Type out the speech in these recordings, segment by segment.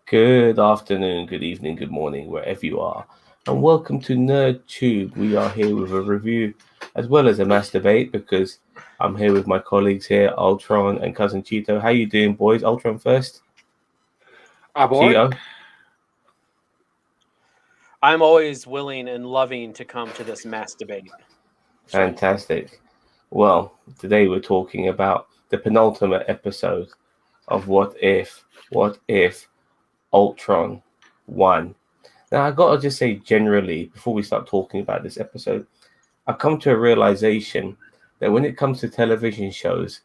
Good afternoon, good evening, good morning, wherever you are. And welcome to NerdTube. We are here with a review as well as a mass debate because I'm here with my colleagues here, Ultron and Cousin Cheeto. How you doing, boys? Ultron first. Cheeto. I'm always willing and loving to come to this mass debate. Fantastic. Well, today we're talking about the penultimate episode of What If Ultron won. Now, I gotta just say, generally, before we start talking about this episode, I've come to a realization that when it comes to television shows,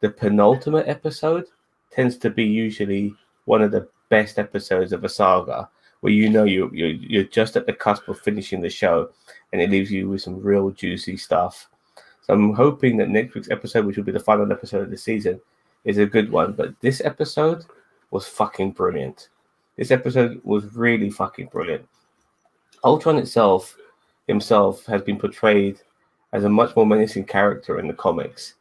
the penultimate episode tends to be usually one of the best episodes of a saga, where you're just at the cusp of finishing the show, and it leaves you with some real juicy stuff. So I'm hoping that next week's episode, which will be the final episode of the season, is a good one. But this episode was fucking brilliant. This episode was really fucking brilliant. Ultron himself has been portrayed as a much more menacing character in the comics.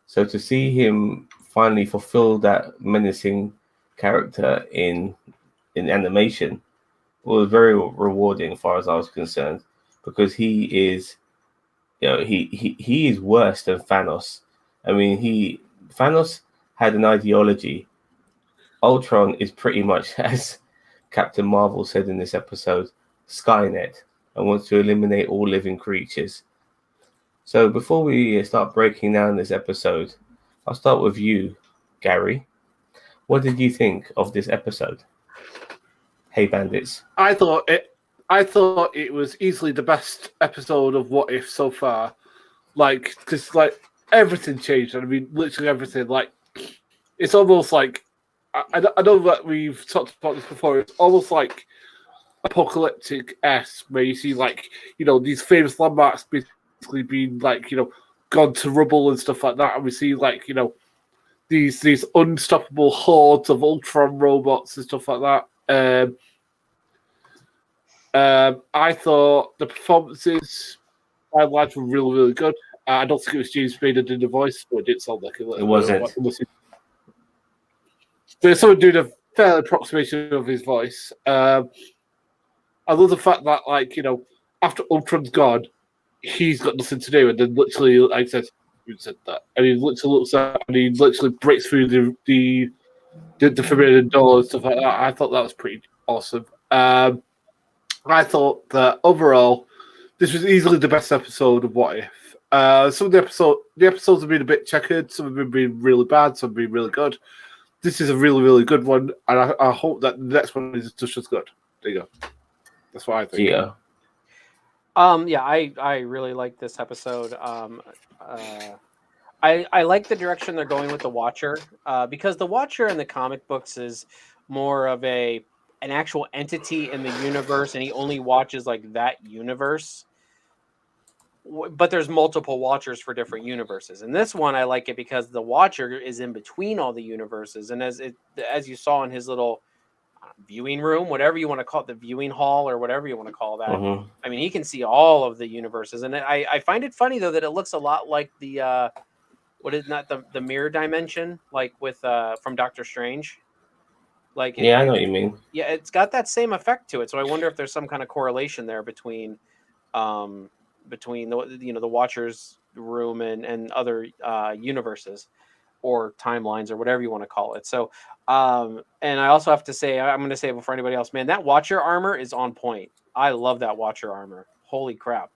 So to see him finally fulfill that menacing character in animation was very rewarding as far as I was concerned, because he is worse than Thanos. I mean, Thanos had an ideology. Ultron is pretty much, as Captain Marvel said in this episode, Skynet, and wants to eliminate all living creatures. So before we start breaking down this episode, I'll start with you, Gary. What did you think of this episode? Hey, bandits. I thought it was easily the best episode of What If so far. Because everything changed. I mean, literally everything. It's almost like I know that we've talked about this before. It's almost like apocalyptic-esque, where you see these famous landmarks basically being gone to rubble and stuff like that, and we see these unstoppable hordes of Ultron robots and stuff like that. I thought the performances by and large were really, really good. I don't think it was James Spader doing the voice, but it did sound like it. It wasn't. There's someone doing a fair approximation of his voice. I love the fact that, after Ultron's gone, he's got nothing to do, and then literally, like I said, who said that? And he literally looks at, and he literally breaks through the forbidden door and stuff like that. I thought that was pretty awesome. I thought that overall, this was easily the best episode of What If. Some of the episodes have been a bit checkered. Some have been really bad. Some have been really good. This is a really, really good one, and I hope that the next one is just as good. There you go. That's what I think. Yeah. I really like this episode. I like the direction they're going with the Watcher, because the Watcher in the comic books is more of an actual entity in the universe, and he only watches that universe. But there's multiple Watchers for different universes. In this one, I like it because the Watcher is in between all the universes, and as you saw in his little viewing room, whatever you want to call it, the viewing hall or whatever you want to call that. Mm-hmm. I mean, he can see all of the universes, and I find it funny though that it looks a lot like the the mirror dimension, with from Doctor Strange. I know what you mean. Yeah, it's got that same effect to it. So I wonder if there's some kind of correlation there between the Watcher's room and other universes or timelines or whatever you want to call it. So and I also have to say, I'm going to say it before anybody else, man, that Watcher armor is on point. I love that Watcher armor. Holy crap.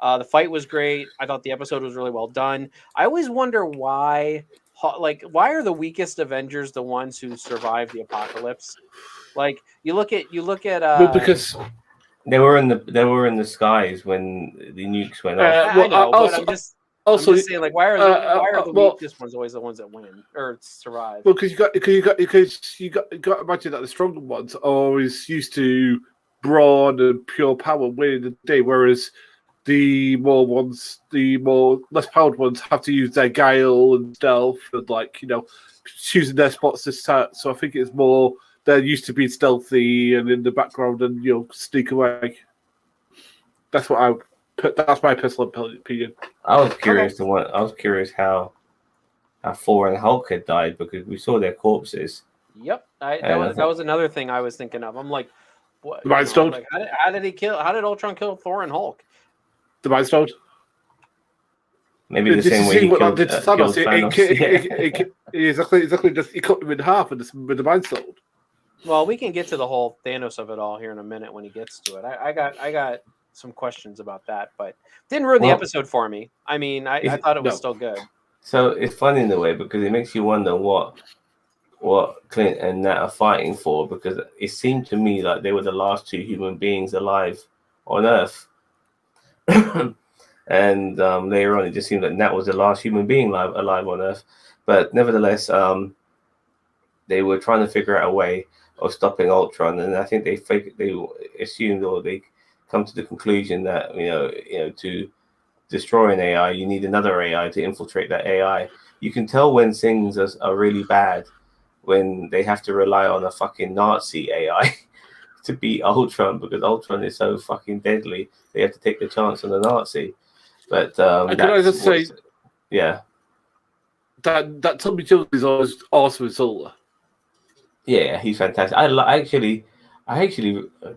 The fight was great. I thought the episode was really well done. I always wonder why are the weakest Avengers the ones who survive the apocalypse? You look at because they were in the skies when the nukes went off. I know, but I'm just saying, why are the weakest ones always the ones that win or survive? Well, because you got to imagine that the stronger ones are always used to brawn and pure power winning the day, whereas the more less powered ones have to use their guile and stealth and choosing their spots to start. So I think it's more they're used to being stealthy and in the background and sneak away. That's my personal opinion. I was curious how Thor and Hulk had died, because we saw their corpses. Yep, And I that think was another thing I was thinking of. I'm like, what? The Mind Stone? Like how did he kill? How did Ultron kill Thor and Hulk? The Mind Stone. maybe the Did you same way see he what that did to killed Thanos? Thanos. Exactly. Just he cut him in half with the Mind Stone. Well, we can get to the whole Thanos of it all here in a minute when he gets to it. I got some questions about that, but didn't ruin the Well, episode for me. I mean, I thought it was No. still good. So it's funny in a way because it makes you wonder what Clint and Nat are fighting for, because it seemed to me like they were the last two human beings alive on Earth. And later on, it just seemed that Nat was the last human being alive on Earth. But nevertheless, they were trying to figure out a way of stopping Ultron, and I think they assumed, or they come to the conclusion that to destroy an AI, you need another AI to infiltrate that AI. You can tell when things are really bad when they have to rely on a fucking Nazi AI to beat Ultron, because Ultron is so fucking deadly. They have to take the chance on the Nazi. But I could either say yeah, that Tommy Jones is always awesome in Solar. yeah, he's fantastic. I actually,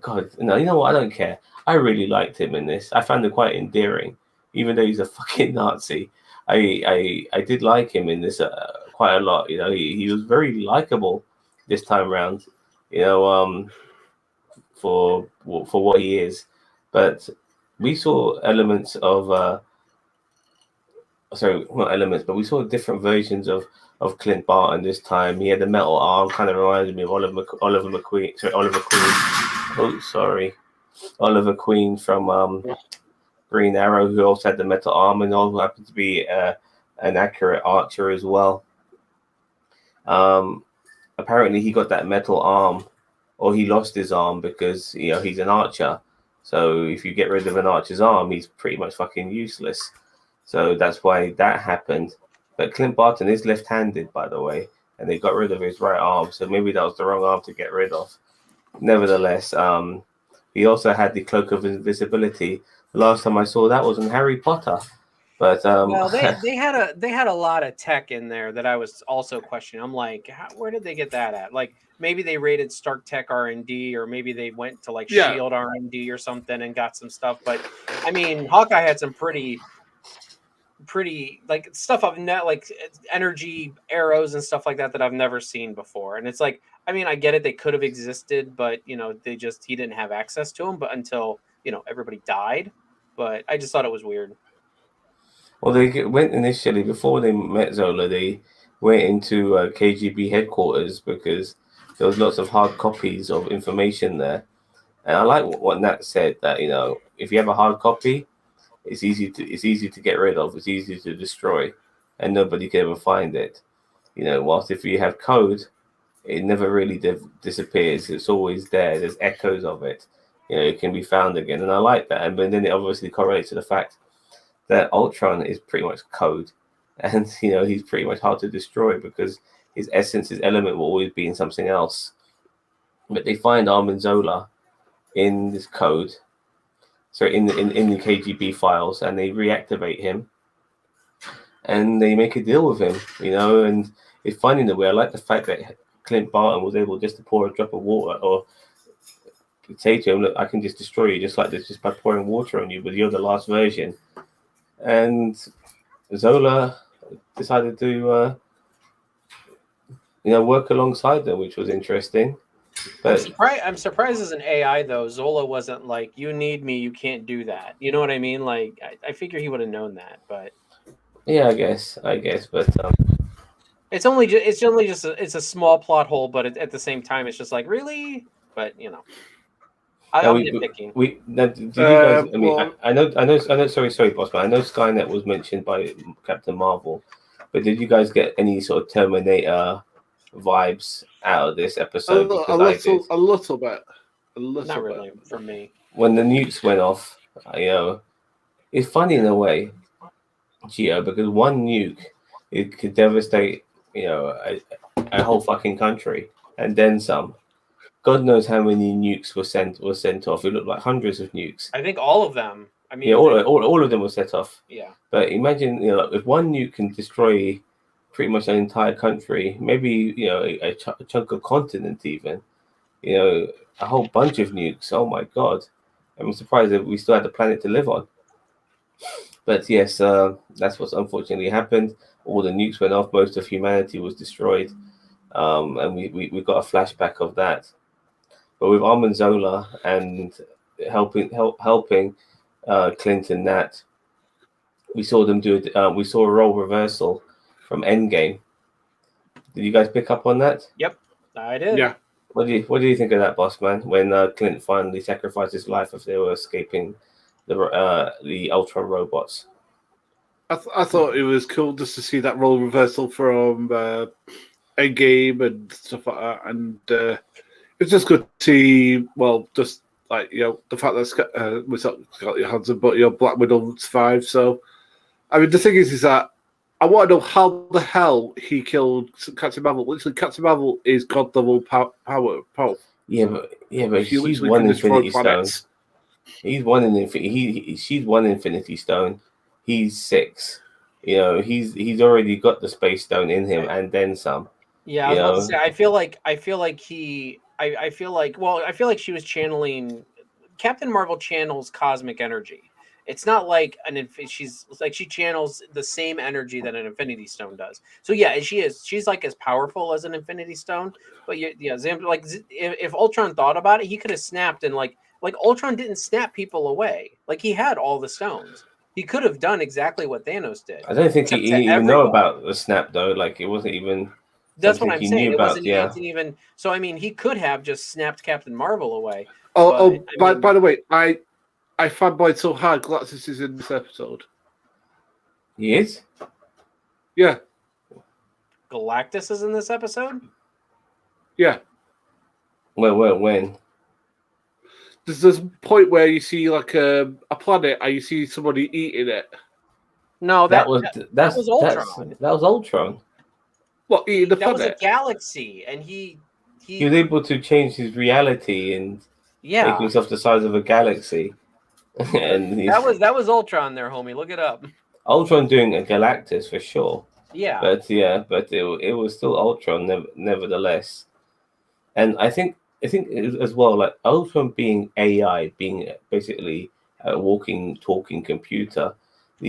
God, no, you know what? I don't care. I really liked him in this. I found him quite endearing, even though he's a fucking Nazi. I did like him in this quite a lot. He was very likable this time around. For what he is, but we saw elements of sorry, not elements, but we saw different versions of Clint Barton this time. He had the metal arm, kind of reminded me of Oliver McQueen. Sorry, Oliver Queen. Oh, sorry, Oliver Queen from Green Arrow, who also had the metal arm and also happened to be an accurate archer as well. Apparently, he got that metal arm, or he lost his arm because he's an archer. So if you get rid of an archer's arm, he's pretty much fucking useless. So that's why that happened. But Clint Barton is left-handed, by the way, and they got rid of his right arm. So maybe that was the wrong arm to get rid of. Nevertheless, he also had the Cloak of Invisibility. The last time I saw that was in Harry Potter. But Well, they had a lot of tech in there that I was also questioning. I'm like, where did they get that at? Like maybe they raided Stark Tech R&D, or maybe they went to like Shield R&D or something and got some stuff. But I mean, Hawkeye had some pretty like stuff I've like energy arrows and stuff like that I've never seen before. And it's like, I mean, I get it, they could have existed, but he didn't have access to them. But until everybody died. But I just thought it was weird. Well, they went initially, before they met Zola, they went into KGB headquarters because there was lots of hard copies of information there. And I like what Nat said, that if you have a hard copy, it's easy to get rid of, it's easy to destroy, and nobody can ever find it. Whilst if you have code, it never really disappears. It's always there. There's echoes of it. It can be found again, and I like that. But then it obviously correlates to the fact that Ultron is pretty much code, and he's pretty much hard to destroy because his essence, his element will always be in something else. But they find Armin Zola in this code, so in the KGB files, and they reactivate him, and they make a deal with him. And it's funny in the way. I like the fact that Clint Barton was able just to pour a drop of water, or say to him, "Look, I can just destroy you just like this, just by pouring water on you, but you're the last version." And Zola decided to, work alongside them, which was interesting. But I'm surprised as an AI though, Zola wasn't like, "You need me, you can't do that." You know what I mean? Like, I figure he would have known that, but yeah, I guess, but it's only just it's a small plot hole, but at the same time, it's just like, really? But I'm nitpicking. Did you guys? I mean, I know. Sorry, boss man. I know Skynet was mentioned by Captain Marvel, but did you guys get any sort of Terminator vibes out of this episode? A little bit. Not really for me. When the nukes went off, it's funny in a way, Gio, because one nuke, it could devastate a whole fucking country and then some. God knows how many nukes were sent off. It looked like hundreds of nukes. I think all of them. I mean, yeah, all of them were set off. Yeah. But imagine, if one nuke can destroy pretty much an entire country, maybe a chunk of continent even. A whole bunch of nukes. Oh my god! I'm surprised that we still had the planet to live on. But yes, that's what's unfortunately happened. All the nukes went off. Most of humanity was destroyed, and we got a flashback of that. But with Armanzola and helping Clint and Nat, we saw them do it. We saw a role reversal from Endgame. Did you guys pick up on that? Yep, I did. Yeah. What do you think of that, boss man? When Clint finally sacrificed his life as they were escaping the Ultron robots. I thought it was cool just to see that role reversal from Endgame and stuff like that, and it's just good to see. Well, just like the fact that we Scott Johansson, but Black Widow survived. So, I mean, the thing is that I want to know how the hell he killed Captain Marvel. Literally, Captain Marvel is god level power. Yeah, but He she's literally one can destroy Infinity Stone. planets. He's one in she's one Infinity Stone. He's 6. He's already got the Space Stone in him and then some. Yeah, I was about to say. I feel like she was channeling. Captain Marvel channels cosmic energy. It's not like she channels the same energy that an Infinity Stone does. So yeah, she's like as powerful as an Infinity Stone. But like if Ultron thought about it, he could have snapped and like Ultron didn't snap people away. Like he had all the stones. He could have done exactly what Thanos did. I don't think he even know about the snap though. Like it wasn't even. That's what I'm he saying. knew It about. wasn't even. So I mean, he could have just snapped Captain Marvel away. By the way, I fanboyed so hard. Galactus is in this episode. He is. Yeah. Galactus is in this episode. Yeah. When? There's this point where you see like a planet and you see somebody eating it. No, that was Ultron. That was Ultron. What, eating the planet? That was a galaxy, and he was able to change his reality and make himself the size of a galaxy. And that was Ultron there, homie. Look it up. Ultron doing a Galactus for sure. Yeah. But it was still Ultron nevertheless. And I think as well, like Ultron being AI, being basically a walking, talking computer,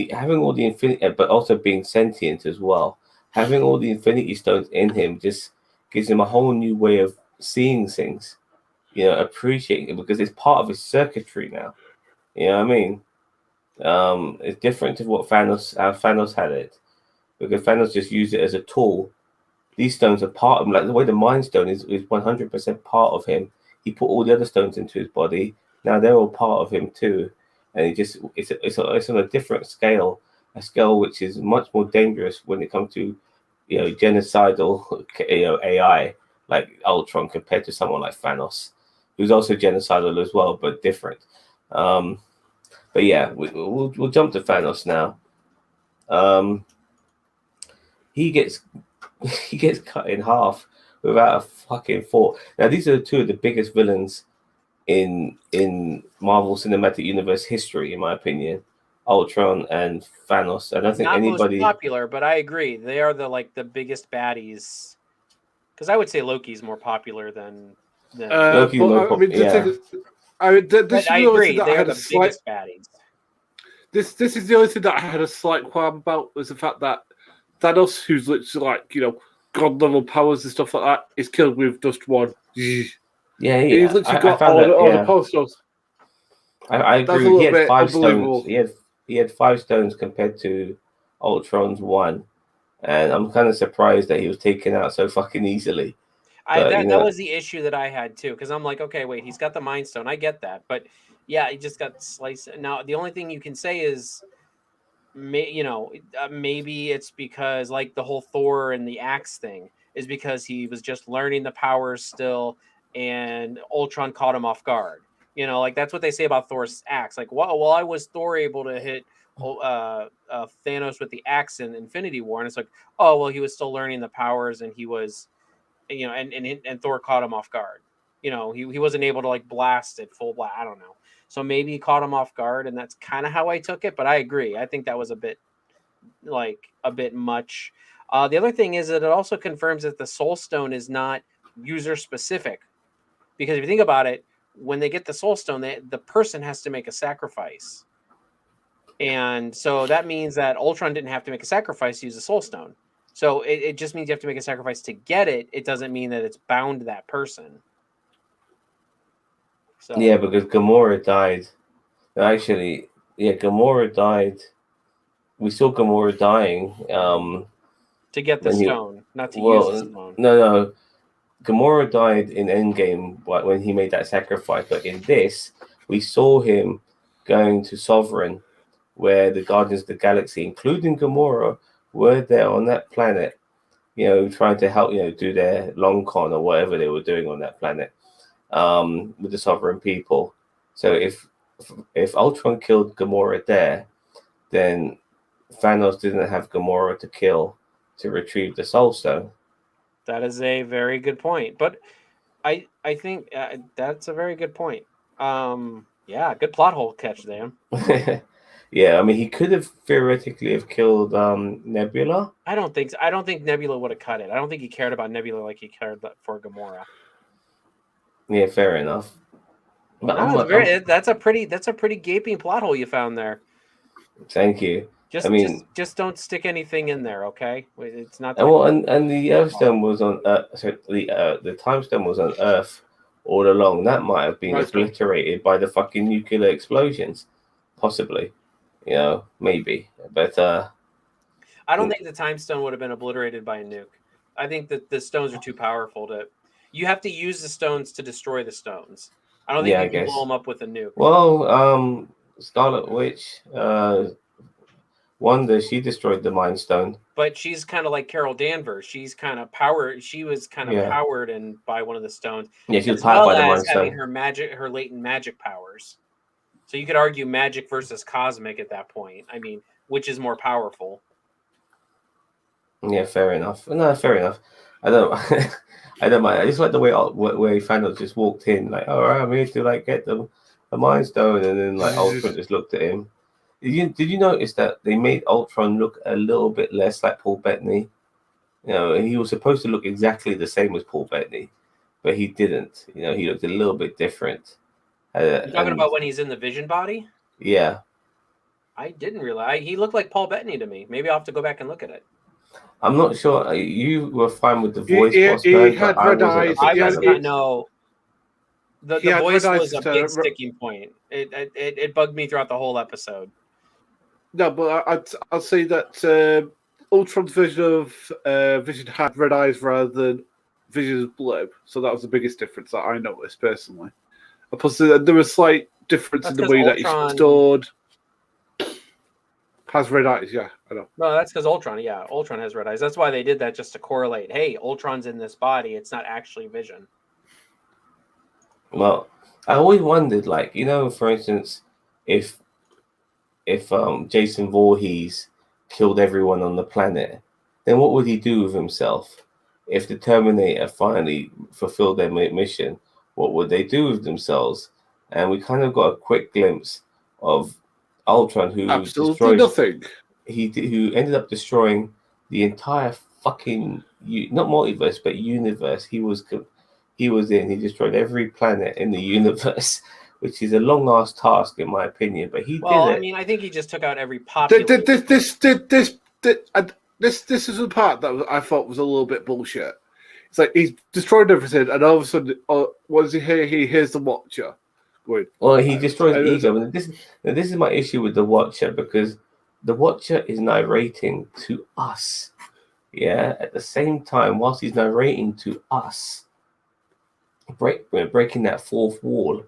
having all the infinity, but also being sentient as well. Having all the Infinity Stones in him just gives him a whole new way of seeing things, appreciating it because it's part of his circuitry now. You know what I mean? It's different to how Thanos had it, because Thanos just used it as a tool. These stones are part of him, like the way the Mind Stone is 100% part of him. He put all the other stones into his body. Now they're all part of him too, and it's on a different scale, a scale which is much more dangerous when it comes to genocidal AI like Ultron compared to someone like Thanos, who's also genocidal as well, but different. But yeah, we'll jump to Thanos now. He gets cut in half without a fucking thought. Now these are two of the biggest villains in Marvel Cinematic Universe history, in my opinion. Ultron and Thanos. I don't think anybody most popular, but I agree they are the biggest baddies. Because I would say Loki's more popular than Loki. I agree. They are the biggest baddies. This is the only thing that I had a slight qualm about, was the fact that Thanos, who's literally like god level powers and stuff like that, is killed with just one. He's literally got all the power stones. I agree. He had 5 stones. He had 5 stones compared to Ultron's 1, and I'm kind of surprised that he was taken out so fucking easily. That was the issue that I had too, because I'm like, okay, wait, he's got the Mind Stone. I get that, but yeah, he just got sliced. Now the only thing you can say is, maybe it's because like the whole Thor and the axe thing is because he was just learning the powers still, and Ultron caught him off guard. Like that's what they say about Thor's axe. Like, well, why was Thor able to hit Thanos with the axe in Infinity War? And it's like, oh, well, he was still learning the powers, and he was, and Thor caught him off guard. He wasn't able to like blast it full blast. I don't know. So maybe he caught him off guard, and that's kind of how I took it. But I agree. I think that was a bit much. The other thing is that it also confirms that the Soul Stone is not user specific, because if you think about it, when they get the Soul Stone, the person has to make a sacrifice, and so that means that Ultron didn't have to make a sacrifice to use the Soul Stone. So it just means you have to make a sacrifice to get it. It doesn't mean that it's bound to that person. So Yeah, because Gamora died. Actually, yeah, Gamora died. We saw Gamora dying. to get the when he- stone, not to use Well, the stone. no. Gamora died in Endgame when he made that sacrifice, but in this, we saw him going to Sovereign, where the Guardians of the Galaxy, including Gamora, were there on that planet, trying to help, do their long con or whatever they were doing on that planet, with the Sovereign people. So if Ultron killed Gamora there, then Thanos didn't have Gamora to kill to retrieve the Soul Stone. That is a very good point. But I think that's a very good point. Yeah, good plot hole catch there. Yeah, I mean, he could have theoretically have killed Nebula. I don't think so. I don't think Nebula would have cut it. I don't think he cared about Nebula like he cared for Gamora. Yeah, fair enough. But That's a pretty gaping plot hole you found there. Thank you. Just don't stick anything in there, okay? It's not. And the Earth Stone was on the Time Stone was on Earth all along. That might have been obliterated by the fucking nuclear explosions, possibly. Maybe. But I don't think the Time Stone would have been obliterated by a nuke. I think that the stones are too powerful to. You have to use the stones to destroy the stones. I don't think you can blow them up with a nuke. Well, Scarlet Witch, Wanda, she destroyed the Mind Stone. But she's kind of like Carol Danvers. She's kind of powered. She was kind of powered and by one of the stones. Yeah, she was powered by the Mind having Stone. her latent magic powers. So you could argue magic versus cosmic at that point. I mean, which is more powerful? Yeah, fair enough. No, fair enough. I don't mind. I just like the way Thanos just walked in, like, all right, I'm here to get the Mind Stone, and then Ultron just looked at him. Did you notice that they made Ultron look a little bit less like Paul Bettany? He was supposed to look exactly the same as Paul Bettany, but he didn't. He looked a little bit different. You're talking about when he's in the Vision body? Yeah. I didn't realize. He looked like Paul Bettany to me. Maybe I'll have to go back and look at it. I'm not sure. You were fine with the voice. He had red eyes. No. The voice was a big sticking point. It bugged me throughout the whole episode. No, but I'll say that Ultron's version of Vision had red eyes rather than Vision's blue. So that was the biggest difference that I noticed personally. Plus, there was a slight difference in the way that he's stored. Has red eyes, yeah, I know. No, that's because Ultron has red eyes. That's why they did that, just to correlate. Hey, Ultron's in this body. It's not actually Vision. Well, I always wondered, for instance, if Jason Voorhees killed everyone on the planet, then what would he do with himself? If the Terminator finally fulfilled their mission, what would they do with themselves? And we kind of got a quick glimpse of Ultron, who absolutely nothing. Who ended up destroying the entire fucking not multiverse but universe. He was in. He destroyed every planet in the universe, which is a long ass task in my opinion. But he did it. I mean, I think he just took out every population. This is the part that I thought was a little bit bullshit. It's like he's destroyed everything, and all of a sudden, what does he hear? He hears the Watcher. Well, he destroys the ego. And this is my issue with the Watcher, because the Watcher is narrating to us. Yeah, at the same time, whilst he's narrating to us, breaking that fourth wall,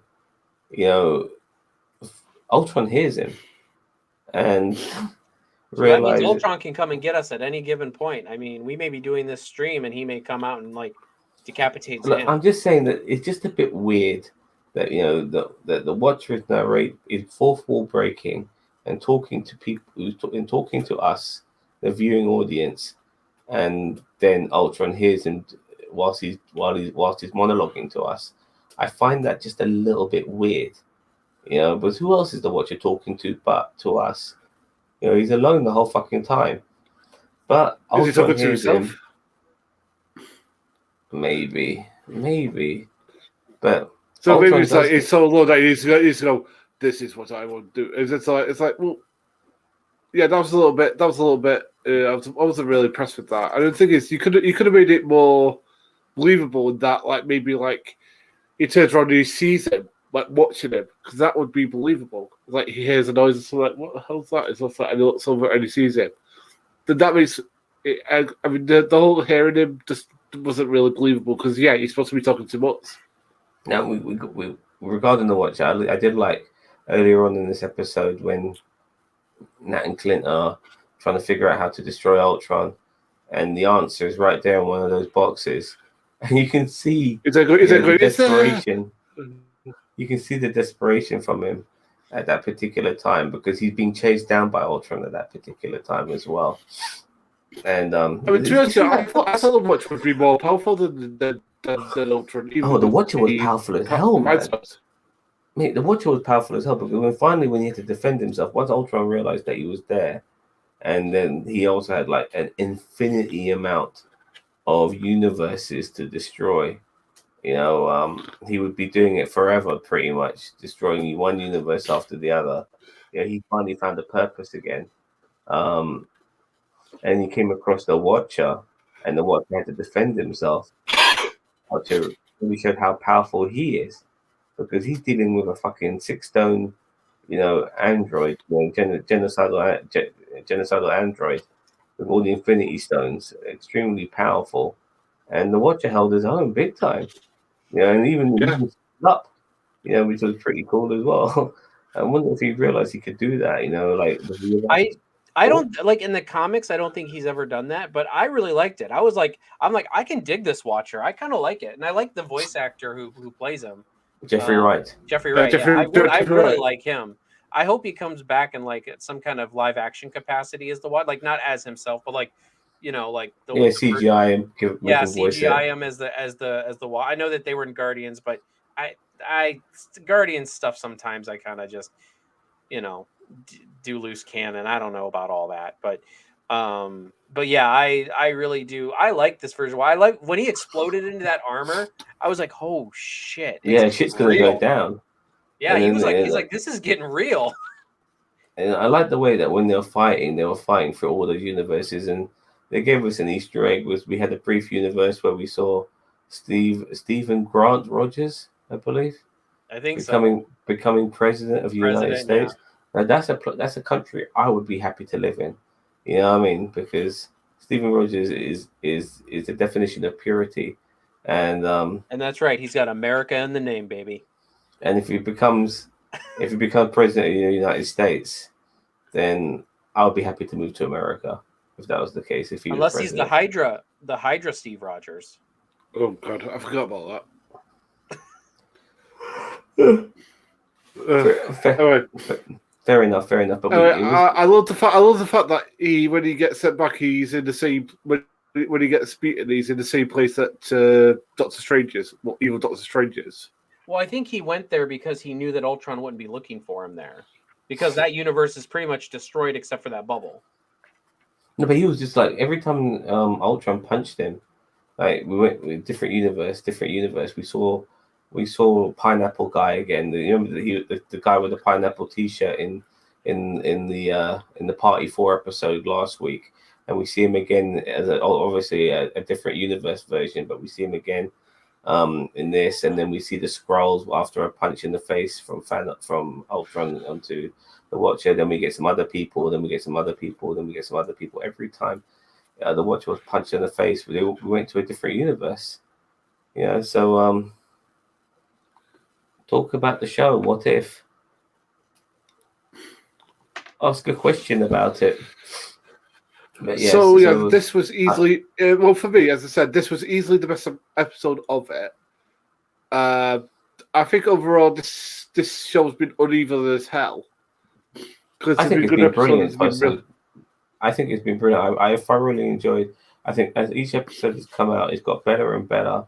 Ultron hears him and realizes that means Ultron can come and get us at any given point. I mean, we may be doing this stream, and he may come out and decapitate him. I'm just saying that it's just a bit weird that the Watcher is fourth wall breaking and talking to people, talking to us, the viewing audience, and then Ultron hears him whilst he's monologuing to us. I find that just a little bit weird, But who else is the Watcher talking to but to us? He's alone the whole fucking time. But Is he Ultron talking to hears himself? him. Maybe. But So maybe Ultron it's like does. it's so low that he needs to go. This is what I want to do. It's like well, yeah, that was a little bit. I wasn't really impressed with that. And the thing is, you could have made it more believable in that, like maybe like he turns around and he sees him, like watching him, because that would be believable. Like he hears a noise and so like, what the hell's that? It's what's that? And he looks over and he sees him. Then that makes it, I mean the whole hearing him just wasn't really believable because yeah, he's supposed to be talking to us. Now, we regarding the Watcher, I did like earlier on in this episode when Nat and Clint are trying to figure out how to destroy Ultron, and the answer is right there in one of those boxes, and you can see the desperation. You can see the desperation from him at that particular time because he's being chased down by Ultron at that particular time as well. And I mean, to be honest, I thought the Watcher would be more powerful than Ultron. Oh, the Watcher was powerful as hell, man. Mate, the Watcher was powerful as hell because when he had to defend himself, once Ultron realized that he was there, and then he also had like an infinity amount of universes to destroy. He would be doing it forever, pretty much, destroying one universe after the other. He finally found a purpose again. And he came across the Watcher, and the Watcher had to defend himself. Watcher really showed how powerful he is, because he's dealing with a fucking 6 stone, android, genocidal android with all the Infinity Stones, extremely powerful, and the Watcher held his own big time. And even up, which was pretty cool as well. I wonder if he realized he could do that. I don't like in the comics. I don't think he's ever done that, but I really liked it. I'm like, I can dig this Watcher. I kind of like it, and I like the voice actor who plays him. Jeffrey Wright. Jeffrey Wright. I really like him. I hope he comes back in like some kind of live action capacity as the Watcher, like not as himself, but like like the CGI him. CGI him as the Watcher. I know that they were in Guardians, but I Guardians stuff sometimes I kind of just do loose cannon. I don't know about all that, but yeah, I really do. I like this version. I like when he exploded into that armor. I was like, oh shit! Shit's gonna go down. Yeah, he's like, this is getting real. And I like the way that when they were fighting for all those universes, and they gave us an Easter egg. We had a brief universe where we saw Stephen Grant Rogers, I believe. I think becoming president of the United States. Yeah. Now that's a country I would be happy to live in. You know what I mean? Because Stephen Rogers is the definition of purity, and that's right. He's got America in the name, baby. And if he becomes president of the United States, then I would be happy to move to America if that was the case. Unless he's the Hydra Steve Rogers. Oh God, I forgot about that. Fair enough. But I love the fact that when he gets sent back, he's in the same when he gets beaten, he's in the same place that Doctor Strange is. Well, evil Doctor Strange is. Well, I think he went there because he knew that Ultron wouldn't be looking for him there, because that universe is pretty much destroyed except for that bubble. No, but he was just like every time Ultron punched him, like we went with different universe. We saw Pineapple Guy again. The guy with the pineapple T-shirt in the Party 4 episode last week, and we see him again as obviously a different universe version, but we see him again in this, and then we see the Skrulls after a punch in the face from Ultron onto the Watcher. Then we get some other people. Then we get some other people. Then we get some other people. Every time the Watcher was punched in the face, we went to a different universe. So talk about the show. What if? Ask a question about it. But yes, so this was easily well for me. As I said, this was easily the best episode of it. I think overall this show's been uneven as hell. I think it's been brilliant. I think it's been brilliant. I thoroughly enjoyed. I think as each episode has come out, it's got better and better.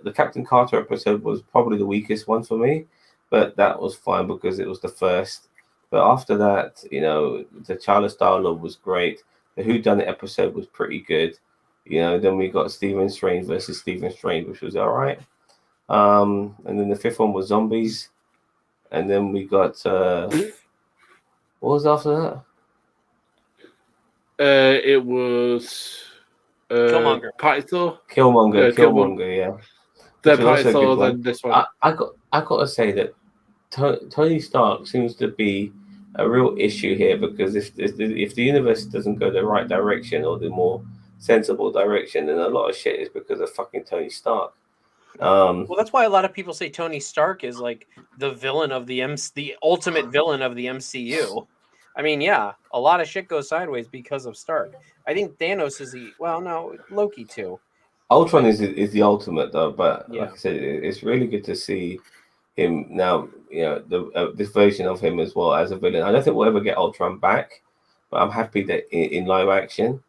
The Captain Carter episode was probably the weakest one for me, but that was fine because it was the first. But after that, the T'Challa Star-Lord was great. the Whodunit episode was pretty good. Then we got Stephen Strange versus Stephen Strange, which was all right. And then the fifth one was zombies, and then we got what was after that? It was Killmonger. Killmonger, yeah. The Party Thor, then this one. I got to say that Tony Stark seems to be a real issue here, because if the universe doesn't go the right direction or the more sensible direction, then a lot of shit is because of fucking Tony Stark. Well, that's why a lot of people say Tony Stark is like the villain of the ultimate villain of the MCU. I mean, yeah, a lot of shit goes sideways because of Stark. I think Thanos is Loki too. Ultron is the ultimate though, but Yeah. like I said, it's really good to see him now. This version of him as well as a villain. I don't think we'll ever get Ultron back, but I'm happy that in live action,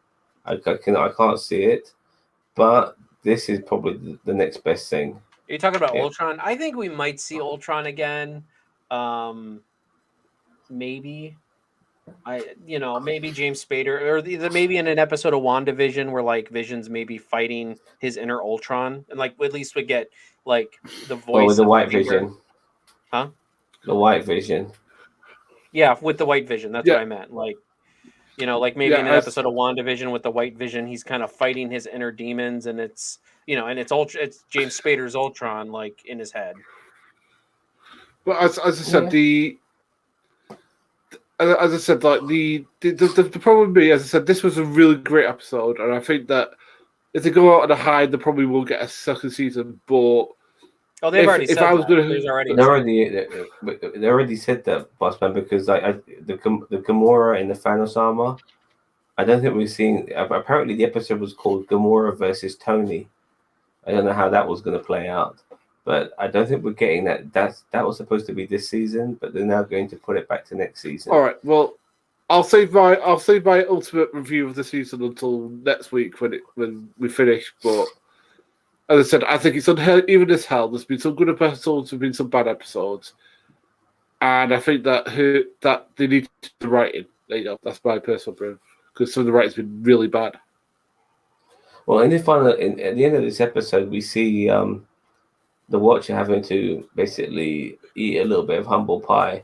I can't see it, but this is probably the next best thing. Are you talking about Ultron? I think we might see Ultron again. Maybe. Maybe James Spader, or maybe in an episode of WandaVision where like Vision's maybe fighting his inner Ultron, and like at least we get like the voice with the of white Vision. Huh? The white Vision. Yeah, with the white Vision. That's what I meant. Like, like maybe in an episode of WandaVision with the white Vision, he's kind of fighting his inner demons, and it's it's James Spader's Ultron like in his head. But as I said, as I said, like the problem being, as I said, this was a really great episode, and I think that if they go out on a high, they probably will get a second season. But they've already said they already said that, Bossman, because the Gamora in the Thanos armor, I don't think we've seen. Apparently, the episode was called Gamora versus Tony. I don't know how that was going to play out, but I don't think we're getting that. That was supposed to be this season, but they're now going to put it back to next season. All right. Well, I'll save my ultimate review of the season until next week when we finish. But as I said, I think it's even as hell. There's been some good episodes, there's been some bad episodes, and I think that they need to write it. That's my personal opinion, because some of the writing's been really bad. Well, at the end of this episode, we see the Watcher having to basically eat a little bit of humble pie,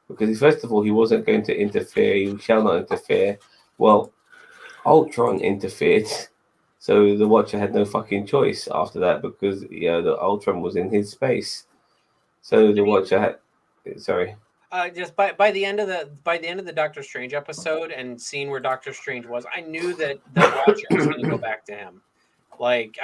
because first of all, he wasn't going to interfere. He shall not interfere. Well, Ultron interfered, so the Watcher had no fucking choice after that, because the Ultron was in his space. So the Watcher had. Sorry. Just by the end of the Doctor Strange episode and seeing where Doctor Strange was, I knew that the Watcher was going to go back to him. Like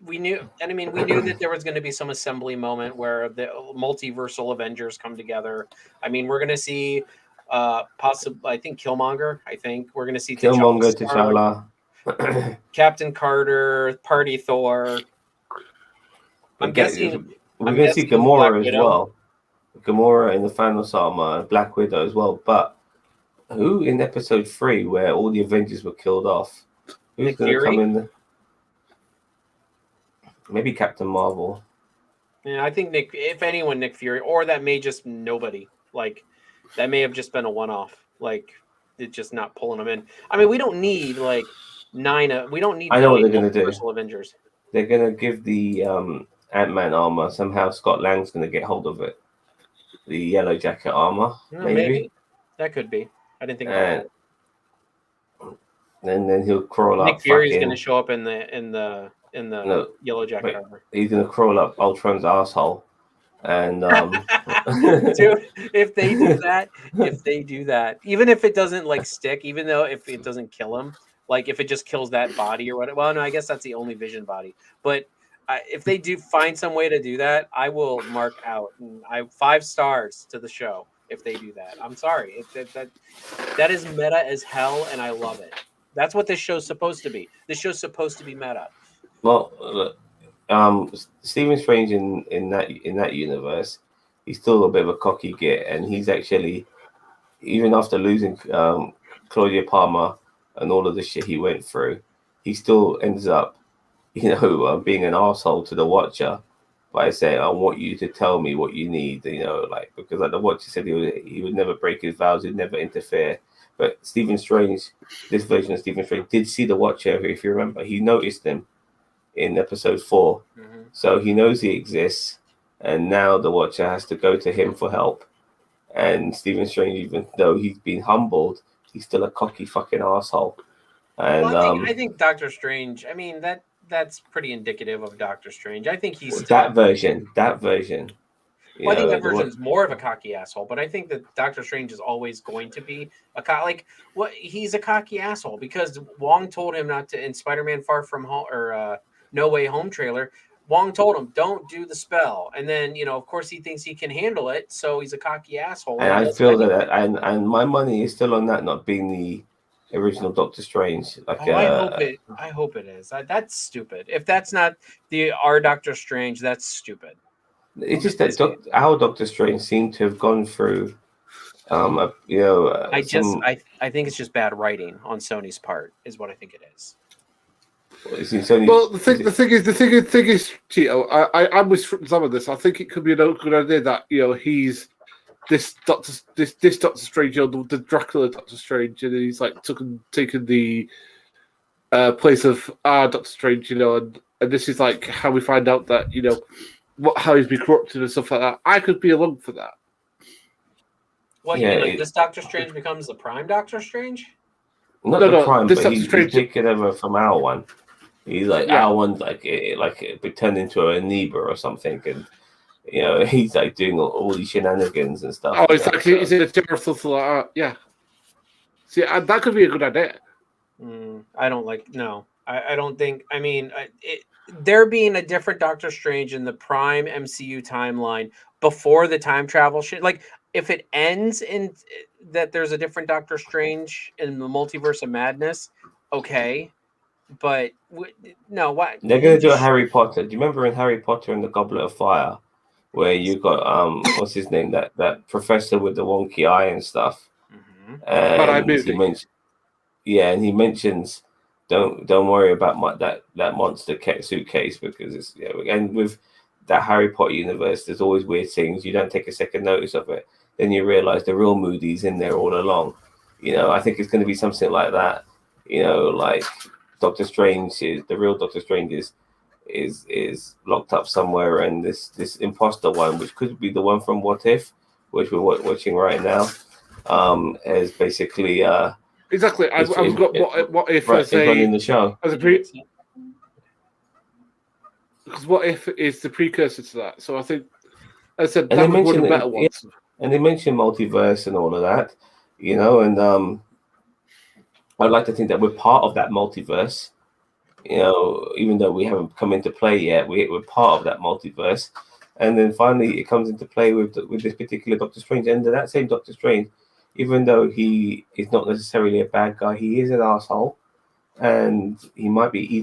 we knew that there was going to be some assembly moment where the multiversal Avengers come together. I mean, we're going to see possibly, I think Killmonger. I think we're going to see T'Challa, Captain Carter, Party Thor. I'm guessing we're going to see Gamora as well. Gamora in the Thanos armor, Black Widow as well. But who in episode 3, where all the Avengers were killed off, who's going to come in? Maybe Captain Marvel. Yeah, I think Nick Fury, or that may just nobody. Like that may have just been a one-off. Like it's just not pulling them in. I mean, we don't need like 9. We don't need. I know what they're going to do. Avengers. They're going to give the Ant-Man armor. Somehow Scott Lang's going to get hold of it. The yellow jacket armor, maybe. That could be. I didn't think about it. And then he'll crawl up. Nick Fury's going to show up in the yellow jacket armor. He's going to crawl up Ultron's asshole, and dude, if they do that, even if it doesn't like stick, even though if it doesn't kill him, like if it just kills that body or whatever. Well, no, I guess that's the only Vision body, but. If they do find some way to do that, I will mark out. 5 stars to the show if they do that. I'm sorry. That is meta as hell, and I love it. That's what this show's supposed to be. This show's supposed to be meta. Well, look, Stephen Strange in that universe, he's still a bit of a cocky git, and he's actually, even after losing Claudia Palmer and all of the shit he went through, he still ends up being an asshole to the Watcher by saying, I want you to tell me what you need, because like the Watcher said he would never break his vows, he'd never interfere. But Stephen Strange, this version of Stephen Strange, did see the Watcher. If you remember, he noticed him in episode 4, so he knows he exists, and now the Watcher has to go to him for help. And Stephen Strange, even though he's been humbled, he's still a cocky fucking asshole. And I think Doctor Strange. I mean that's pretty indicative of Doctor Strange. I think he's still, that version. Well, I think that version is more of a cocky asshole, but I think that Doctor Strange is always going to be he's a cocky asshole because Wong told him not to in Spider-Man Far From Home or No Way Home trailer. Wong told him don't do the spell, and then of course he thinks he can handle it, so he's a cocky asshole. And I feel that, and my money is still on that not being the original Doctor Strange. Like, I hope it is. That's stupid. If that's not our Doctor Strange, that's stupid. It's just that our Doctor Strange seemed to have gone through, I think it's just bad writing on Sony's part, is what I think it is. Well, the thing is, Tito, I'm with some of this. I think it could be a good idea that he's this Doctor Strange, the Dracula Doctor Strange, and he's like taken the place of our Doctor Strange, and this is like how we find out that how he's been corrupted and stuff like that. I could be along for that. What, you mean, like this Doctor Strange becomes the Prime Doctor Strange? Not the Prime, but he's taken over from our one. He's like our one's like it turned into an amoeba or something, and he's like doing all these shenanigans and stuff. Oh, it's like he's in a jar or something like that. Yeah. See, that could be a good idea. I don't I don't think. I mean, there being a different Doctor Strange in the Prime MCU timeline before the time travel shit, like if it ends in that there's a different Doctor Strange in the Multiverse of Madness, okay, but no, what they're gonna do a Harry Potter. Do you remember in Harry Potter and the Goblet of Fire, where you got what's his name, that professor with the wonky eye and stuff? And he mentions. Don't worry about that monster suitcase because it's and with that Harry Potter universe, there's always weird things. You don't take a second notice of it, then you realize the real Moody's in there all along. I think it's going to be something like that. Like Doctor Strange the real Doctor Strange is locked up somewhere, and this imposter one, which could be the one from What If, which we're watching right now, is basically. Exactly. I've got what if as in the show because What If is the precursor to that. So I think, as I said, that was one of the better ones. And they mentioned multiverse and all of that, and I'd like to think that we're part of that multiverse. Even though we haven't come into play yet, we're part of that multiverse. And then finally, it comes into play with this particular Doctor Strange, and that same Doctor Strange. Even though he is not necessarily a bad guy, he is an asshole, and he's maybe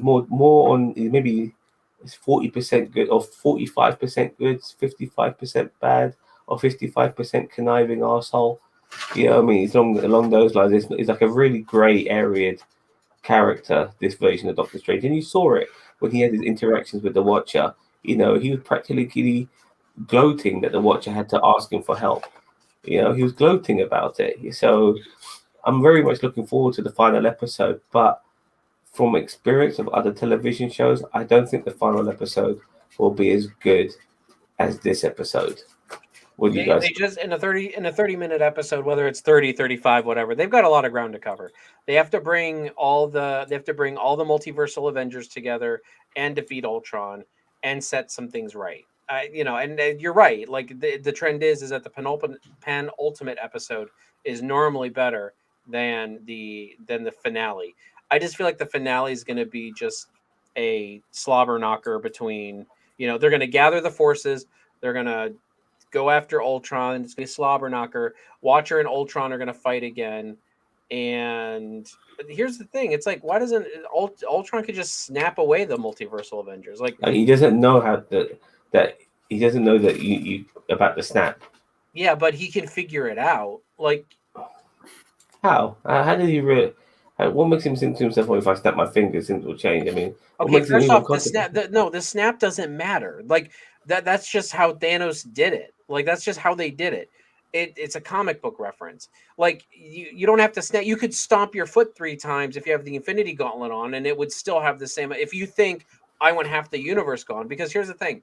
it's 40% good or 45% good, 55% bad, or 55% conniving asshole. I mean, it's along those lines. It's like a really grey area character, this version of Doctor Strange, and you saw it when he had his interactions with the Watcher. He was practically gloating that the Watcher had to ask him for help. He was gloating about it. So I'm very much looking forward to the final episode. But from experience of other television shows, I don't think the final episode will be as good as this episode. What do you guys? They just in a 30-minute episode, whether it's 30, 35, whatever, they've got a lot of ground to cover. They have to bring all the multiversal Avengers together and defeat Ultron and set some things right. And you're right. Like the trend is that the penultimate episode is normally better than the finale. I just feel like the finale is going to be just a slobber knocker between, they're going to gather the forces. They're going to go after Ultron. It's going to be a slobber knocker. Watcher and Ultron are going to fight again. And here's the thing. It's like, why doesn't Ultron could just snap away the multiversal Avengers? Like he doesn't know that he doesn't know that you about the snap. Yeah, but he can figure it out. Like how? How did he really? What makes him think to himself, "Well, if I snap my fingers, things will change"? I mean, okay. First off, the snap doesn't matter. Like that's just how Thanos did it. Like that's just how they did it. it's a comic book reference. Like you don't have to snap. You could stomp your foot 3 times if you have the Infinity Gauntlet on, and it would still have the same. If you think I want half the universe gone, because here's the thing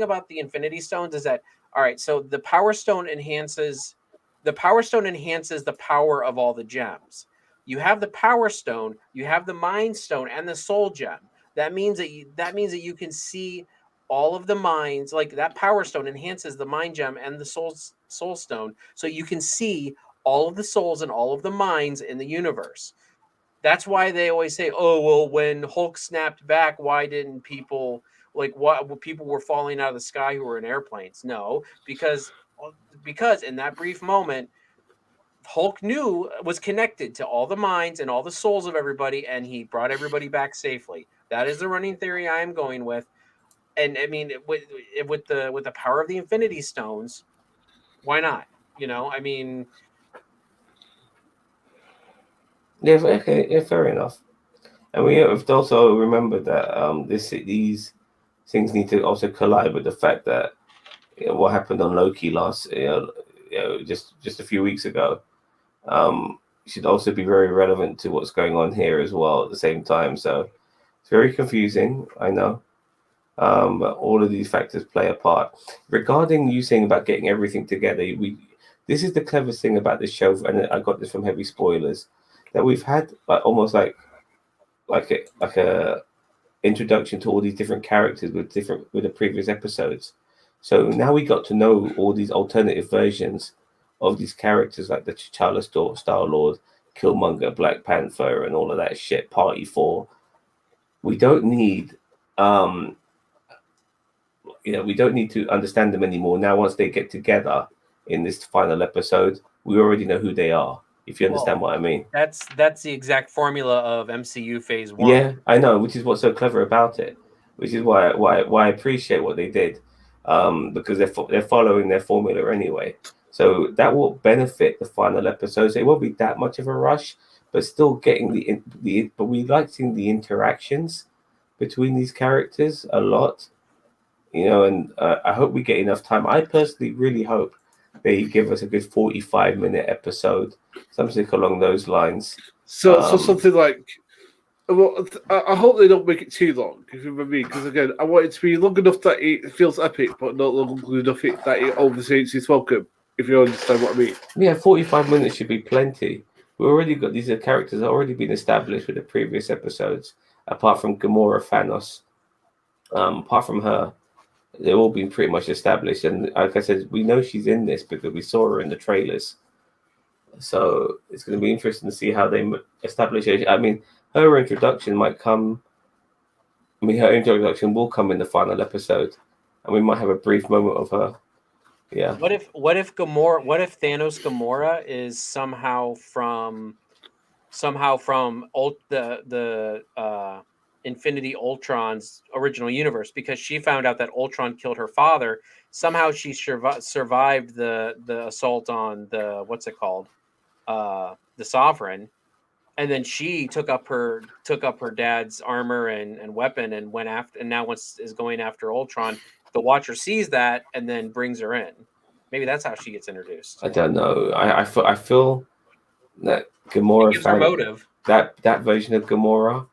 about the Infinity Stones is that, all right, so the Power Stone enhances the power of all the gems. You have the Power Stone, you have the Mind Stone, and the Soul Gem. That means that you can see all of the minds. Like that Power Stone enhances the Mind Gem and the Soul Stone, so you can see all of the souls and all of the minds in the universe. That's why they always say, "Oh, well, when Hulk snapped back, why didn't people what people were falling out of the sky who were in airplanes?" No, because in that brief moment, Hulk was connected to all the minds and all the souls of everybody, and he brought everybody back safely. That is the running theory I am going with. And I mean, with the power of the Infinity Stones, why not? I mean, Yeah, okay, yeah, fair enough. And we have to also remember that these things need to also collide with the fact that what happened on Loki just a few weeks ago, should also be very relevant to what's going on here as well at the same time. So it's very confusing, I know. But all of these factors play a part. Regarding you saying about getting everything together, this is the cleverest thing about this show, and I got this from Heavy Spoilers, that we've had almost like a introduction to all these different characters with the previous episodes. So now we got to know all these alternative versions of these characters, like the T'Challa Star-Lord, Killmonger, Black Panther, and all of that shit. Party 4. We don't need we don't need to understand them anymore. Now, once they get together in this final episode, we already know who they are, if you understand what I mean. That's the exact formula of MCU Phase 1. Yeah, I know, which is what's so clever about it, which is why I appreciate what they did, because they're following their formula anyway. So that will benefit the final episode. So it won't be that much of a rush, but still getting but we like seeing the interactions between these characters a lot. And I hope we get enough time. I personally really hope they give us a good 45-minute episode, something along those lines. So something like, well, I hope they don't make it too long, because again, I want it to be long enough that it feels epic, but not long enough that it overstates its welcome, if you understand what I mean. Yeah, 45 minutes should be plenty. We've already got these characters already been established with the previous episodes, apart from Gamora, Thanos. Apart from her, they've all been pretty much established, and like I said, we know she's in this because we saw her in the trailers. So it's going to be interesting to see how they establish it. I mean, her introduction might come. I mean, her introduction will come in the final episode, and we might have a brief moment of her. Yeah. What if Thanos Gamora is somehow from the Infinity Ultron's original universe, because she found out that Ultron killed her father. Somehow she survived the assault on the what's it called, the Sovereign, and then she took up her dad's armor and weapon and went after, and now is going after Ultron. The Watcher sees that and then brings her in. Maybe that's how she gets introduced. I don't know. I feel that Gamora gives her motive. That version of Gamora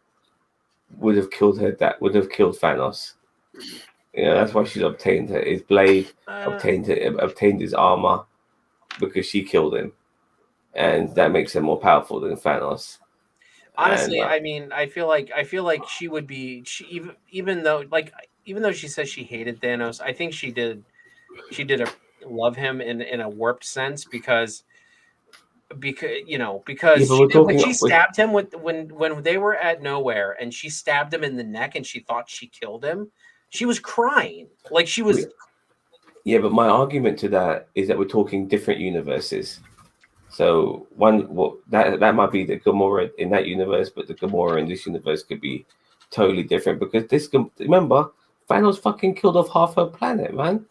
would have killed her. That would have killed Thanos. That's why she's obtained his blade, obtained his armor, because she killed him, and that makes her more powerful than Thanos. Honestly, I mean, I feel like she would be. Even though she says she hated Thanos, I think she did love him in a warped sense, because she stabbed him when they were at nowhere, and she stabbed him in the neck, and she thought she killed him. She was crying, like she was. Yeah, but my argument to that is that we're talking different universes. So that might be the Gamora in that universe, but the Gamora in this universe could be totally different, because remember, Thanos fucking killed off half her planet, man.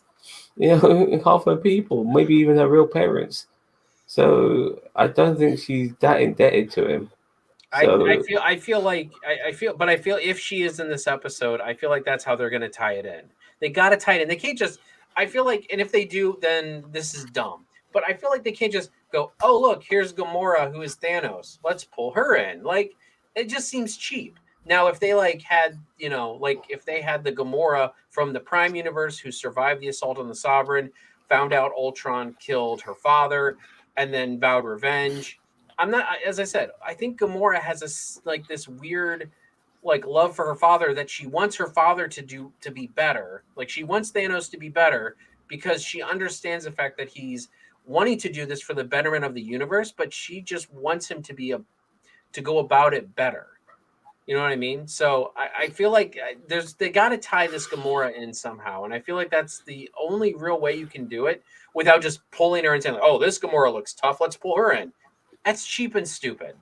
Half her people, maybe even her real parents. So I don't think she's that indebted to him. So, I feel if she is in this episode, I feel like that's how they're going to tie it in. They got to tie it in. They can't just. I feel like, and if they do, then this is dumb. But I feel like they can't just go, oh, look, here's Gamora, who is Thanos. Let's pull her in. Like, it just seems cheap. Now, if they had, if they had the Gamora from the Prime Universe who survived the assault on the Sovereign, found out Ultron killed her father, and then vowed revenge. As I said, I think Gamora has this weird love for her father, that she wants her father to be better. Like, she wants Thanos to be better because she understands the fact that he's wanting to do this for the betterment of the universe, but she just wants him to go about it better. You know what I mean? So I feel like they got to tie this Gamora in somehow, and I feel like that's the only real way you can do it without just pulling her and saying, "Oh, this Gamora looks tough. Let's pull her in." That's cheap and stupid.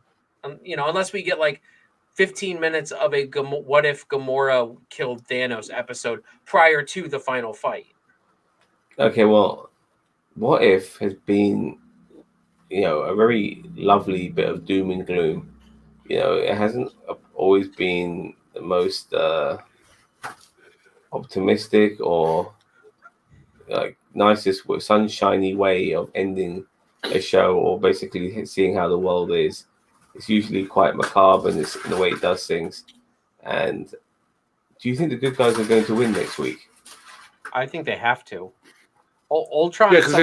Unless we get 15 minutes of a what if Gamora killed Thanos episode prior to the final fight. Okay, well, what if has been, a very lovely bit of doom and gloom. It hasn't always been the most optimistic or nicest, sunshiny way of ending a show, or basically seeing how the world is. It's usually quite macabre in the way it does things. And do you think the good guys are going to win next week? I think they have to. Ultron. Yeah, because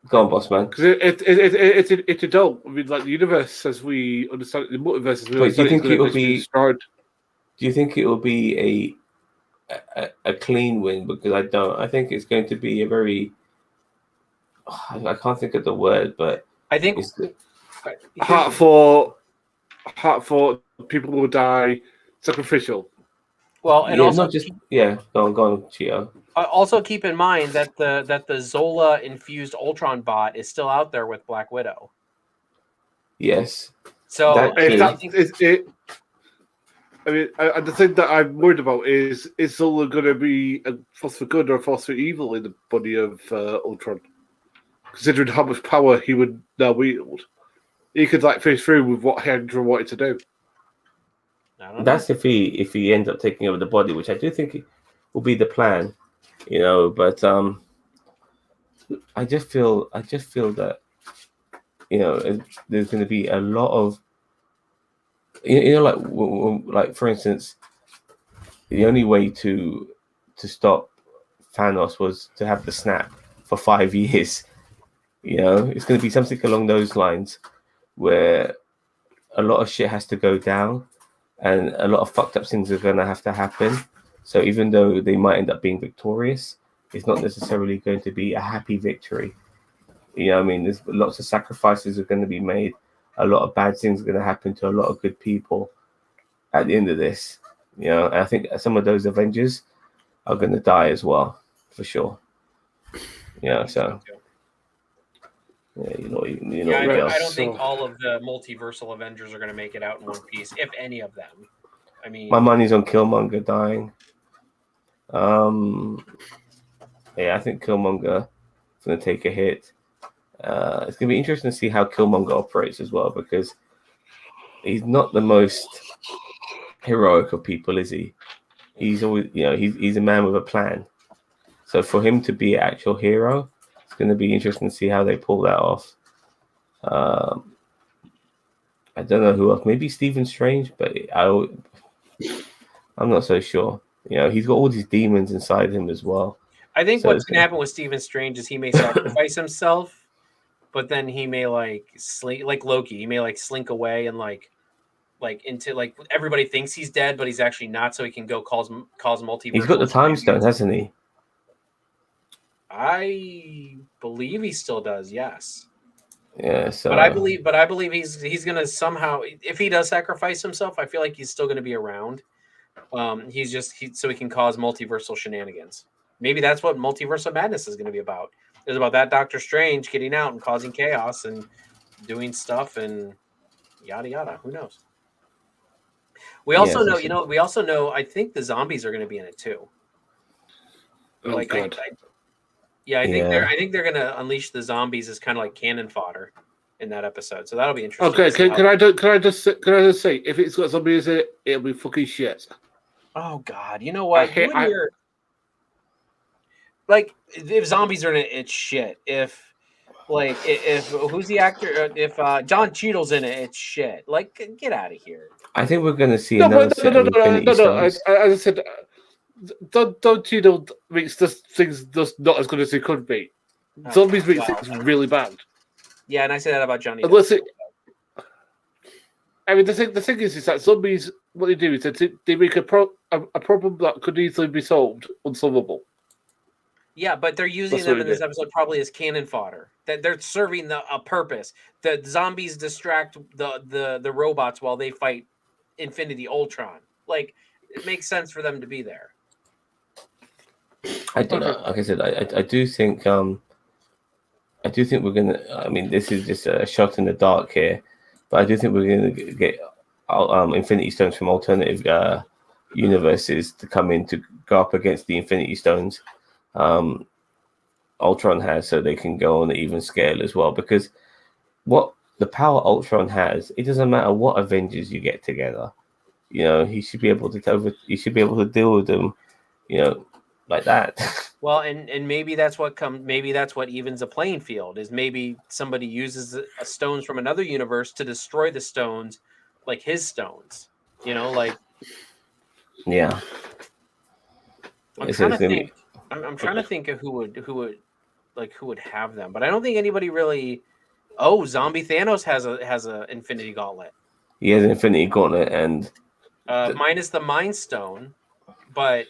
go on, boss man. Because it's adult. I mean, the universe as we understand it, the multiverse as we understand it, it will be destroyed. Do you think it will be a clean win? Because I don't. I think it's going to be a very. I can't think of the word, but I think heart for people will die sacrificial. Well, and also not just go on, Chio. Also keep in mind that the Zola infused Ultron bot is still out there with Black Widow. Yes. So the thing that I'm worried about is Zola going to be a force for good or a force for evil in the body of Ultron? Considering how much power he would now wield, he could face through with what Hendra wanted to do. That's if he ends up taking over the body, which I do think will be the plan, But I just feel that there's going to be a lot of like for instance, the only way to stop Thanos was to have the snap for 5 years. It's going to be something along those lines where a lot of shit has to go down and a lot of fucked up things are going to have to happen. So even though they might end up being victorious, it's not necessarily going to be a happy victory. There's lots of sacrifices are going to be made. A lot of bad things are going to happen to a lot of good people at the end of this. And I think some of those Avengers are going to die as well, for sure. So... Yeah, I don't think all of the multiversal Avengers are going to make it out in one piece, if any of them. I mean, my money's on Killmonger dying. I think Killmonger is going to take a hit. It's going to be interesting to see how Killmonger operates as well, because he's not the most heroic of people, is he? He's always, he's a man with a plan. So for him to be an actual hero, it's going to be interesting to see how they pull that off. I don't know who else. Maybe Stephen Strange, but I'm not so sure. He's got all these demons inside him as well. I think what's going to happen with Stephen Strange is he may sacrifice himself, but then he may slink, like Loki. He may slink away and into everybody thinks he's dead, but he's actually not. So he can go cause multiverse. He's got the time stone, hasn't he? I believe he still does. Yes. Yeah. So, but I believe he's gonna somehow, if he does sacrifice himself, I feel like he's still gonna be around. He's just so he can cause multiversal shenanigans. Maybe that's what Multiverse of Madness is gonna be about. It's about that Doctor Strange getting out and causing chaos and doing stuff and yada yada. Who knows? We also know, we also know. I think the zombies are gonna be in it too. Oh, God. I think they're gonna unleash the zombies as kind of like cannon fodder in that episode. So that'll be interesting. Okay, can I just say if it's got zombies in it, it'll be fucking shit. Oh God, you know what? like if zombies are in it, it's shit. If who's the actor? If John Cheadle's in it, it's shit. Like, get out of here. I think we're going to see No, another but set of Infinity Stones. As I said, don't you know makes this things just not as good as they could be. Zombies make things really bad. Yeah, and I say that about Johnny. Unless it, I mean, the thing is that zombies, what they do is that they make a problem that could easily be solved unsolvable. Yeah, but they're using them in this episode probably as cannon fodder. That they're serving a purpose. The zombies distract the robots while they fight Infinity Ultron. Like, it makes sense for them to be there. I don't know. Like I said, I do think we're gonna. I mean, this is just a shot in the dark here, but I do think we're gonna get Infinity Stones from alternative universes to come in to go up against the Infinity Stones Ultron has, so they can go on an even scale as well. Because what the power Ultron has, it doesn't matter what Avengers you get together. You know, he should be able to deal with them. You know, like that. Well, and maybe that's what evens a playing field. Is maybe somebody uses stones from another universe to destroy the stones, like his stones. You know, like. Yeah. I'm trying to think. I'm trying to think of who would have them, but I don't think anybody really. Oh, Zombie Thanos has a Infinity Gauntlet. He has an Infinity Gauntlet, and minus the Mind Stone, but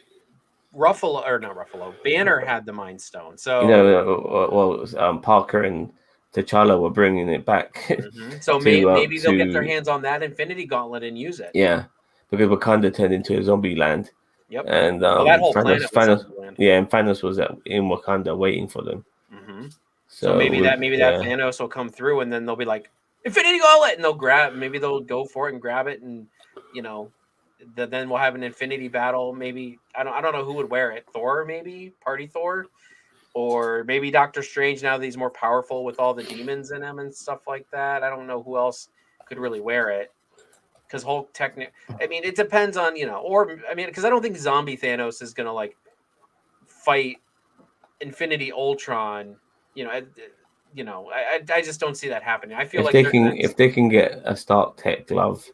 Banner had the Mind Stone. So you know, Parker and T'Challa were bringing it back. Mm-hmm. So maybe they'll get their hands on that Infinity Gauntlet and use it. Yeah, because Wakanda turned into a zombie land. Yep. And that whole Thanos, and Thanos was in Wakanda waiting for them. Mm-hmm. So maybe that Thanos will come through, and then they'll be like Infinity Gauntlet, and they'll go for it and grab it, and you know, then we'll have an Infinity battle. Maybe I don't know who would wear it. Thor, maybe Party Thor, or maybe Doctor Strange. Now that he's more powerful with all the demons in him and stuff like that. I don't know who else could really wear it. Because I mean, it depends on, you know, or I mean, because I don't think Zombie Thanos is gonna like fight Infinity Ultron. You know, I just don't see that happening. I feel if they can get a Stark Tech glove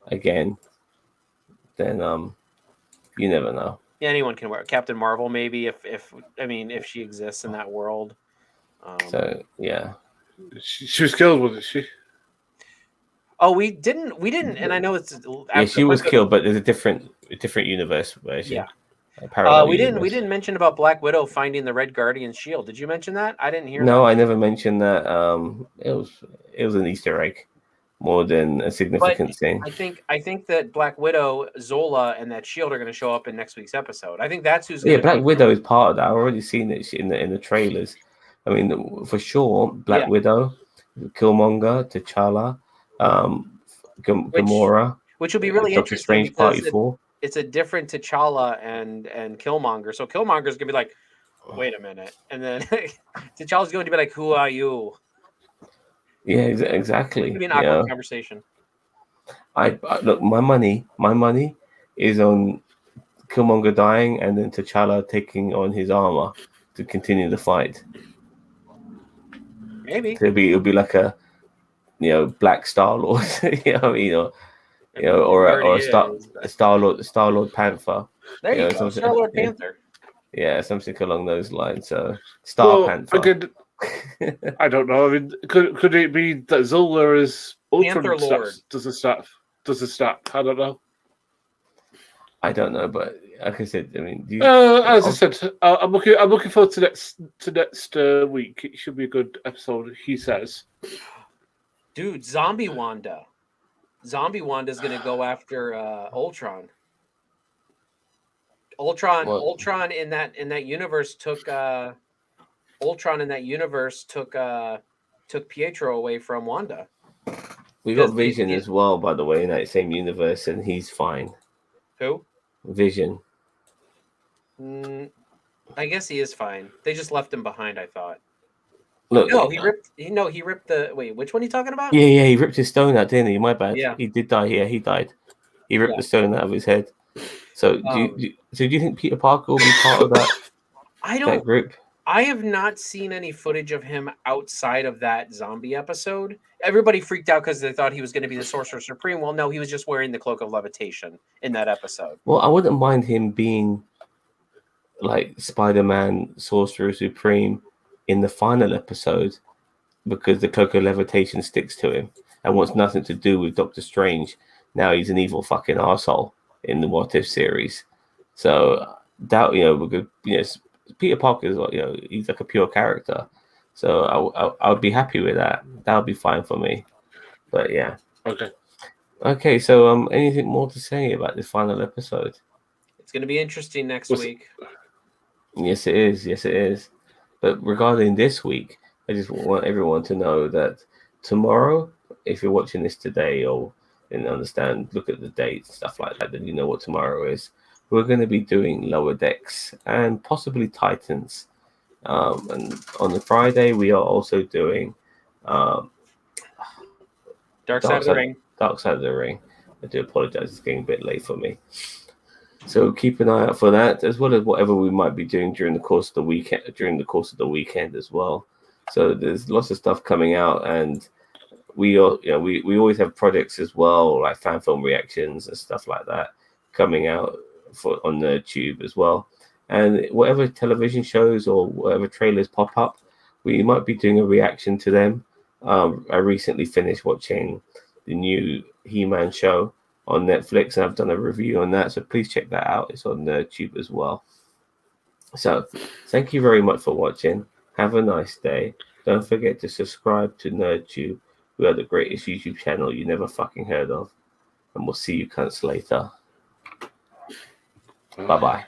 again, then you never know. Yeah, anyone can wear it. Captain Marvel, maybe if she exists in that world. So yeah, she was killed, wasn't she? Oh, we didn't, and I know it's. Yeah, she was killed, but there's a different universe version. Yeah, we didn't mention about Black Widow finding the Red Guardian shield. Did you mention that? I didn't hear. No, that. I never mentioned that. It was an Easter egg more than a significant thing. I think that Black Widow, Zola, and that shield are going to show up in next week's episode. I think that's who's. Yeah, Black Widow is part of that. I've already seen it in the trailers. I mean, for sure, Black Widow, Killmonger, T'Challa. Gamora, which will be really Doctor interesting. Strange Party 4. It's a different T'Challa and Killmonger. So Killmonger's gonna be like, wait a minute, and then T'Challa's going to be like, who are you? Yeah, exactly. It's gonna be an awkward conversation. I look, my money is on Killmonger dying and then T'Challa taking on his armor to continue the fight. Maybe it'll be like a. You know, Black Star-Lord, or a Star-Lord Panther. There you go, Star-Lord Panther. Yeah, something along those lines. So Panther. I don't know. I mean, could it be that Zola is Ultron does a stack? I don't know. I don't know, but like I said, I mean, as I said, I'm looking forward to next week. It should be a good episode. He says. Dude, Zombie Wanda's gonna go after Ultron. Ultron in that universe took Pietro away from Wanda. We got Vision as well, by the way, in that same universe, and he's fine. Who? Vision. I guess he is fine. They just left him behind, I thought. Look, he ripped the. Wait, which one are you talking about? Yeah, he ripped his stone out, didn't he? My bad. Yeah, he did die. Yeah, he died. He ripped the stone out of his head. So, do you think Peter Parker will be part of that? that group. I have not seen any footage of him outside of that zombie episode. Everybody freaked out because they thought he was going to be the Sorcerer Supreme. Well, no, he was just wearing the Cloak of Levitation in that episode. Well, I wouldn't mind him being like Spider-Man Sorcerer Supreme in the final episode, because the Cloak of Levitation sticks to him and wants nothing to do with Doctor Strange. Now he's an evil fucking arsehole in the What If series. So that, because Peter Parker is, he's like a pure character. So I would be happy with that. That would be fine for me. But yeah. Okay. So anything more to say about this final episode? It's going to be interesting next week. Yes, it is. Yes, it is. But regarding this week, I just want everyone to know that tomorrow, if you're watching this today or didn't understand, look at the dates, stuff like that, then you know what tomorrow is. We're going to be doing Lower Decks and possibly Titans. And on the Friday, we are also doing Dark Side of the Ring. Dark Side of the Ring. I do apologize, it's getting a bit late for me. So keep an eye out for that, as well as whatever we might be doing during the course of the weekend as well. So there's lots of stuff coming out, and we always have projects as well, like fan film reactions and stuff like that coming out on the tube as well. And whatever television shows or whatever trailers pop up, we might be doing a reaction to them. I recently finished watching the new He-Man show on Netflix, and I've done a review on that, so please check that out. It's on YouTube as well. So thank you very much for watching. Have a nice day. Don't forget to subscribe to NerdTube. We are the greatest YouTube channel you never fucking heard of, and we'll see you cunts later. Bye bye.